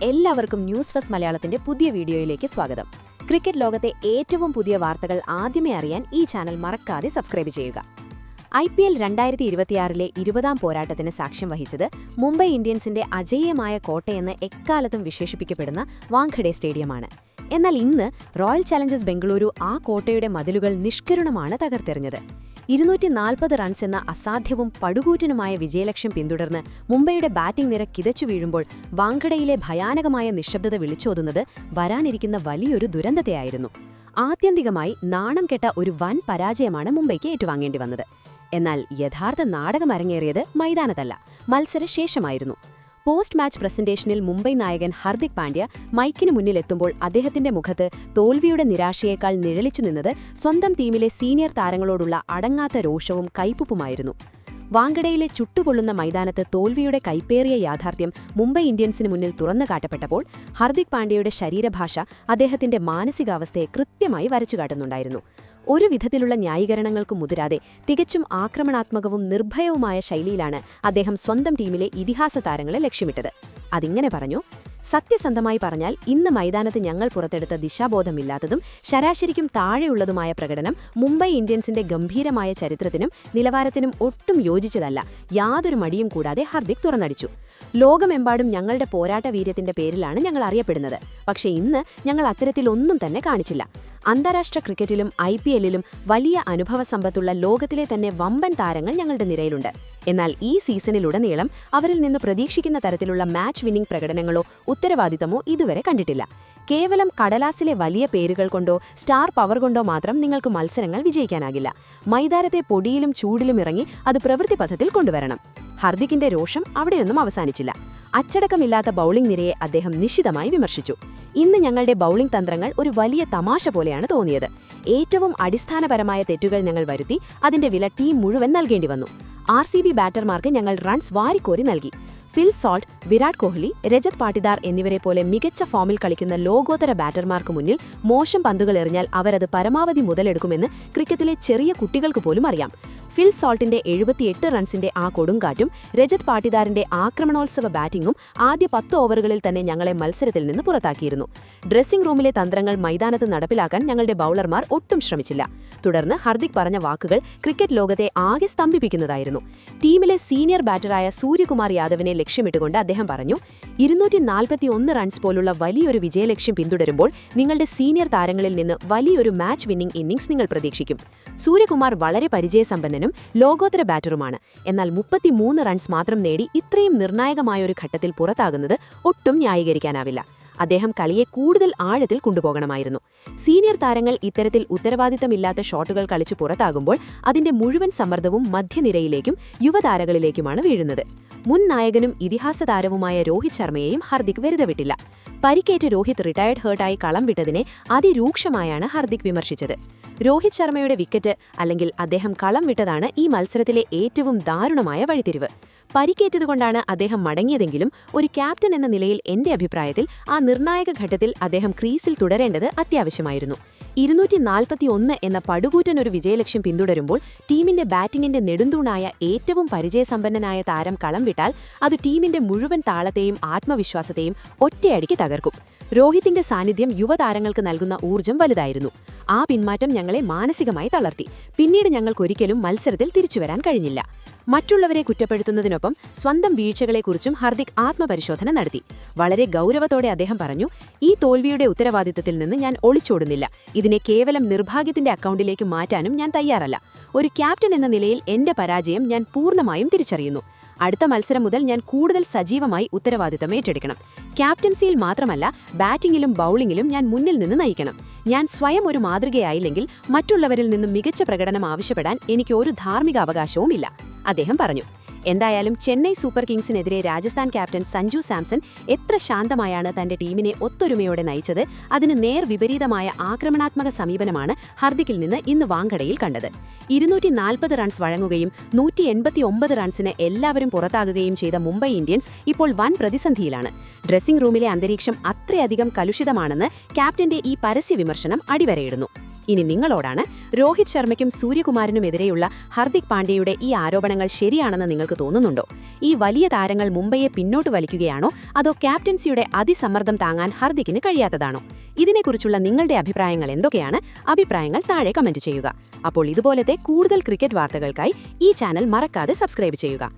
എല്ലാവർക്കും news first മലയാളത്തിന്റെ പുതിയ വീഡിയോയിലേക്ക് സ്വാഗതം. ക്രിക്കറ്റ് ലോകത്തെ ഏറ്റവും പുതിയ വാർത്തകൾ ആദ്യമേ അറിയാൻ ഈ ചാനൽ മറക്കാതെ സബ്സ്ക്രൈബ് ചെയ്യുക. IPL 2026-ലെ 20ാം പോരാട്ടത്തിന് സാക്ഷ്യം വഹിച്ചത് മുംബൈ ഇന്ത്യൻസിന്റെ അജയ്യമായ കോട്ടയെന്ന് എക്കാലത്തും വിശേഷിപ്പിക്കപ്പെടുന്ന വാങ്കഡെ സ്റ്റേഡിയമാണ്. എന്നാൽ ഇന്ന് റോയൽ ചലഞ്ചേഴ്സ് ബംഗളൂരു ആ കോട്ടയുടെ മതിലുകൾ നിഷ്കരുണമാണ് തകർത്തെറിഞ്ഞത്. 240 റൺസ് എന്ന അസാധ്യവും പടുകൂറ്റനുമായ വിജയലക്ഷ്യം പിന്തുടർന്ന് മുംബൈയുടെ ബാറ്റിംഗ് നിര കിതച്ചു വീഴുമ്പോൾ വാങ്കഡയിലെ ഭയാനകമായ നിശബ്ദത വിളിച്ചോതുന്നത് വരാനിരിക്കുന്ന വലിയൊരു ദുരന്തത്തെയായിരുന്നു. ആത്യന്തികമായി നാണം കെട്ട ഒരു വൻ പരാജയമാണ് മുംബൈക്ക് ഏറ്റുവാങ്ങേണ്ടി വന്നത്. എന്നാൽ യഥാർത്ഥ നാടകം അരങ്ങേറിയത് മൈതാനത്തല്ല, മത്സരശേഷമായിരുന്നു. പോസ്റ്റ് മാച്ച് പ്രസന്റേഷനിൽ മുംബൈ നായകൻ ഹർദിക് പാണ്ഡ്യ മൈക്കിന് മുന്നിലെത്തുമ്പോൾ അദ്ദേഹത്തിന്റെ മുഖത്ത് തോൽവിയുടെ നിരാശയേക്കാൾ നിഴലിച്ചു നിന്നത് സ്വന്തം ടീമിലെ സീനിയർ താരങ്ങളോടുള്ള അടങ്ങാത്ത രോഷവും കൈപ്പുപ്പുമായിരുന്നു. വാങ്കഡയിലെ ചുട്ടുപൊള്ളുന്ന മൈതാനത്ത് തോൽവിയുടെ കൈപ്പേറിയ യാഥാർത്ഥ്യം മുംബൈ ഇന്ത്യൻസിന് മുന്നിൽ തുറന്നു കാട്ടപ്പെട്ടപ്പോൾ ഹർദിക് പാണ്ഡ്യയുടെ ശരീരഭാഷ അദ്ദേഹത്തിന്റെ മാനസികാവസ്ഥയെ കൃത്യമായി വരച്ചുകാട്ടുന്നുണ്ടായിരുന്നു. ഒരു വിധത്തിലുള്ള ന്യായീകരണങ്ങൾക്കും മുതിരാതെ തികച്ചും ആക്രമണാത്മകവും നിർഭയവുമായ ശൈലിയിലാണ് അദ്ദേഹം സ്വന്തം ടീമിലെ ഇതിഹാസ താരങ്ങളെ ലക്ഷ്യമിട്ടത്. അതിങ്ങനെ പറഞ്ഞു: സത്യസന്ധമായി പറഞ്ഞാൽ ഇന്ന് മൈതാനത്ത് ഞങ്ങൾ പുറത്തെടുത്ത ദിശാബോധമില്ലാത്തതും ശരാശരിക്കും താഴെയുള്ളതുമായ പ്രകടനം മുംബൈ ഇന്ത്യൻസിന്റെ ഗംഭീരമായ ചരിത്രത്തിനും നിലവാരത്തിനും ഒട്ടും യോജിച്ചതല്ല. യാതൊരു മടിയും കൂടാതെ ഹർദിക് തുറന്നടിച്ചു. ലോകമെമ്പാടും ഞങ്ങളുടെ പോരാട്ട വീര്യത്തിന്റെ പേരിലാണ് ഞങ്ങൾ അറിയപ്പെടുന്നത്. പക്ഷേ ഇന്ന് ഞങ്ങൾ അത്തരത്തിലൊന്നും തന്നെ കാണിച്ചില്ല. അന്താരാഷ്ട്ര ക്രിക്കറ്റിലും IPLലും വലിയ അനുഭവ സമ്പത്തുള്ള ലോകത്തിലെ തന്നെ വമ്പൻ താരങ്ങൾ ഞങ്ങളുടെ നിരയിലുണ്ട്. എന്നാൽ ഈ സീസണിലുടനീളം അവരിൽ നിന്ന് പ്രതീക്ഷിക്കുന്ന തരത്തിലുള്ള മാച്ച് വിന്നിംഗ് പ്രകടനങ്ങളോ ഉത്തരവാദിത്തമോ ഇതുവരെ കണ്ടിട്ടില്ല. കേവലം കടലാസിലെ വലിയ പേരുകൾ കൊണ്ടോ സ്റ്റാർ പവർ കൊണ്ടോ മാത്രം നിങ്ങൾക്ക് മത്സരങ്ങൾ വിജയിക്കാനാകില്ല. മൈതാനത്തെ പൊടിയിലും ചൂടിലും ഇറങ്ങി അത് പ്രവൃത്തിപഥത്തിൽ കൊണ്ടുവരണം. ഹർദിക്കിന്റെ രോഷം അവിടെയൊന്നും അവസാനിച്ചില്ല. അച്ചടക്കമില്ലാത്ത ബൌളിംഗ് നിരയെ അദ്ദേഹം നിശിതമായി വിമർശിച്ചു. ഇന്ന് ഞങ്ങളുടെ ബൌളിംഗ് തന്ത്രങ്ങൾ ഒരു വലിയ തമാശ പോലെയാണ് തോന്നിയത്. ഏറ്റവും അടിസ്ഥാനപരമായ തെറ്റുകൾ ഞങ്ങൾ വരുത്തി അതിന്റെ വില ടീം മുഴുവൻ നൽകേണ്ടി വന്നു. RCB ബാറ്റർമാർക്ക് ഞങ്ങൾ റൺസ് വാരിക്കോരി നൽകി. ഫിൽ സോൾട്ട്, വിരാട് കോഹ്ലി, രജത് പാട്ടിദാർ എന്നിവരെ പോലെ മികച്ച ഫോമിൽ കളിക്കുന്ന ലോകോത്തര ബാറ്റർമാർക്ക് മുന്നിൽ മോശം പന്തുകൾ എറിഞ്ഞാൽ അവരത് പരമാവധി മുതലെടുക്കുമെന്ന് ക്രിക്കറ്റിലെ ചെറിയ കുട്ടികൾക്ക് പോലും അറിയാം. ഫിൽ സോൾട്ടിന്റെ 78 റൺസിന്റെ ആ കൊടുങ്കാറ്റും രജത് പാട്ടിദാറിന്റെ ആക്രമണോത്സവ ബാറ്റിംഗും ആദ്യ 10 ഓവറുകളിൽ തന്നെ ഞങ്ങളെ മത്സരത്തിൽ നിന്ന് പുറത്താക്കിയിരുന്നു. ഡ്രസ്സിംഗ് റൂമിലെ തന്ത്രങ്ങൾ മൈതാനത്ത് നടപ്പിലാക്കാൻ ഞങ്ങളുടെ ബൌളർമാർ ഒട്ടും ശ്രമിച്ചില്ല. തുടർന്ന് ഹർദിക് പറഞ്ഞ വാക്കുകൾ ക്രിക്കറ്റ് ലോകത്തെ ആകെ സ്തംഭിപ്പിക്കുന്നതായിരുന്നു. ടീമിലെ സീനിയർ ബാറ്ററായ സൂര്യകുമാർ യാദവിനെ ലക്ഷ്യമിട്ടുകൊണ്ട് അദ്ദേഹം പറഞ്ഞു: 241 റൺസ് പോലുള്ള വലിയൊരു വിജയലക്ഷ്യം പിന്തുടരുമ്പോൾ നിങ്ങളുടെ സീനിയർ താരങ്ങളിൽ നിന്ന് വലിയൊരു മാച്ച് വിന്നിംഗ് ഇന്നിംഗ്സ് നിങ്ങൾ പ്രതീക്ഷിക്കും. സൂര്യകുമാർ വളരെ പരിചയസമ്പന്നനും ലോകോത്തര ബാറ്ററുമാണ്. എന്നാൽ 33 റൺസ് മാത്രം നേടി ഇത്രയും നിർണായകമായൊരു ഘട്ടത്തിൽ പുറത്താകുന്നത് ഒട്ടും ന്യായീകരിക്കാനാവില്ല. അദ്ദേഹം കളിയെ കൂടുതൽ ആഴത്തിൽ കൊണ്ടുപോകണമായിരുന്നു. സീനിയർ താരങ്ങൾ ഇത്തരത്തിൽ ഉത്തരവാദിത്തമില്ലാത്ത ഷോട്ടുകൾ കളിച്ചു പുറത്താകുമ്പോൾ അതിന്റെ മുഴുവൻ സമ്മർദ്ദവും മധ്യനിരയിലേക്കും യുവതാരങ്ങളിലേക്കുമാണ് വീഴുന്നത്. മുൻ നായകനും ഇതിഹാസ താരവുമായ രോഹിത് ശർമ്മയെയും ഹർദിക് വെറുതെ വിട്ടില്ല. പരിക്കേറ്റ് രോഹിത് റിട്ടയർഡ് ഹേർട്ടായി കളം വിട്ടതിനെ അതിരൂക്ഷമായാണ് ഹർദിക് വിമർശിച്ചത്. രോഹിത് ശർമ്മയുടെ വിക്കറ്റ് അല്ലെങ്കിൽ അദ്ദേഹം കളം വിട്ടതാണ് ഈ മത്സരത്തിലെ ഏറ്റവും ദാരുണമായ വഴിത്തിരിവ്. പരിക്കേറ്റതുകൊണ്ടാണ് അദ്ദേഹം മടങ്ങിയതെങ്കിലും ഒരു ക്യാപ്റ്റൻ എന്ന നിലയിൽ എന്റെ അഭിപ്രായത്തിൽ ആ നിർണായക ഘട്ടത്തിൽ അദ്ദേഹം ക്രീസിൽ തുടരേണ്ടത് അത്യാവശ്യമായിരുന്നു. 241 എന്ന പടുകൂറ്റൻ ഒരു വിജയലക്ഷ്യം പിന്തുടരുമ്പോൾ ടീമിന്റെ ബാറ്റിംഗിന്റെ നെടുന്തൂണായ ഏറ്റവും പരിചയസമ്പന്നനായ താരം കളം വിട്ടാൽ അത് ടീമിന്റെ മുഴുവൻ താളത്തെയും ആത്മവിശ്വാസത്തെയും ഒറ്റയടിക്ക് തകർക്കും. രോഹിത്തിന്റെ സാന്നിധ്യം യുവതാരങ്ങൾക്ക് നൽകുന്ന ഊർജ്ജം വലുതായിരുന്നു. ആ പിന്മാറ്റം ഞങ്ങളെ മാനസികമായി തളർത്തി. പിന്നീട് ഞങ്ങൾക്കൊരിക്കലും മത്സരത്തിൽ തിരിച്ചുവരാൻ കഴിഞ്ഞില്ല. മറ്റുള്ളവരെ കുറ്റപ്പെടുത്തുന്നതിനൊപ്പം സ്വന്തം വീഴ്ചകളെക്കുറിച്ചും ഹർദിക് ആത്മപരിശോധന നടത്തി. വളരെ ഗൗരവത്തോടെ അദ്ദേഹം പറഞ്ഞു: ഈ തോൽവിയുടെ ഉത്തരവാദിത്തത്തിൽ നിന്ന് ഞാൻ ഒളിച്ചോടുന്നില്ല. ഇതിനെ കേവലം നിർഭാഗ്യത്തിന്റെ അക്കൗണ്ടിലേക്ക് മാറ്റാനും ഞാൻ തയ്യാറല്ല. ഒരു ക്യാപ്റ്റൻ എന്ന നിലയിൽ എന്റെ പരാജയം ഞാൻ പൂർണ്ണമായും തിരിച്ചറിയുന്നു. അടുത്ത മത്സരം മുതൽ ഞാൻ കൂടുതൽ സജീവമായി ഉത്തരവാദിത്തം ഏറ്റെടുക്കണം. ക്യാപ്റ്റൻസിയിൽ മാത്രമല്ല, ബാറ്റിംഗിലും ബൌളിംഗിലും ഞാൻ മുന്നിൽ നിന്ന് നയിക്കണം. ഞാൻ സ്വയം ഒരു മാതൃകയായില്ലെങ്കിൽ മറ്റുള്ളവരിൽ നിന്നും മികച്ച പ്രകടനം ആവശ്യപ്പെടാൻ എനിക്ക് ഒരു ധാർമ്മിക അവകാശവുമില്ല, അദ്ദേഹം പറഞ്ഞു. എന്തായാലും ചെന്നൈ സൂപ്പർ കിങ്സിനെതിരെ രാജസ്ഥാൻ ക്യാപ്റ്റൻ സഞ്ജു സാംസൺ എത്ര ശാന്തമായാണ് തന്റെ ടീമിനെ ഒത്തൊരുമയോടെ നയിച്ചത്. അതിന് നേർ വിപരീതമായ ആക്രമണാത്മക സമീപനമാണ് ഹർദിക്കിൽ നിന്ന് ഇന്ന് വാങ്കഡയിൽ കണ്ടത്. 240 റൺസ് വഴങ്ങുകയും 189 റൺസിന് എല്ലാവരും പുറത്താകുകയും ചെയ്ത മുംബൈ ഇന്ത്യൻസ് ഇപ്പോൾ വൻ പ്രതിസന്ധിയിലാണ്. ഡ്രസ്സിംഗ് റൂമിലെ അന്തരീക്ഷം അത്രയധികം കലുഷിതമാണെന്ന് ക്യാപ്റ്റന്റെ ഈ പരസ്യ വിമർശനം അടിവരയിടുന്നു. ഇനി നിങ്ങളോടാണ്, രോഹിത് ശർമ്മയ്ക്കും സൂര്യകുമാരനുമെതിരെയുള്ള ഹർദിക് പാണ്ഡ്യയുടെ ഈ ആരോപണങ്ങൾ ശരിയാണെന്ന് നിങ്ങൾക്ക് തോന്നുന്നുണ്ടോ? ഈ വലിയ താരങ്ങൾ മുംബൈയെ പിന്നോട്ട് വലിക്കുകയാണോ, അതോ ക്യാപ്റ്റൻസിയുടെ അതിസമ്മർദ്ദം താങ്ങാൻ ഹർദിക്കിന് കഴിയാത്തതാണോ? ഇതിനെക്കുറിച്ചുള്ള നിങ്ങളുടെ അഭിപ്രായങ്ങൾ എന്തൊക്കെയാണ്? അഭിപ്രായങ്ങൾ താഴെ കമന്റ് ചെയ്യുക. അപ്പോൾ ഇതുപോലത്തെ കൂടുതൽ ക്രിക്കറ്റ് വാർത്തകൾക്കായി ഈ ചാനൽ മറക്കാതെ സബ്സ്ക്രൈബ് ചെയ്യുക.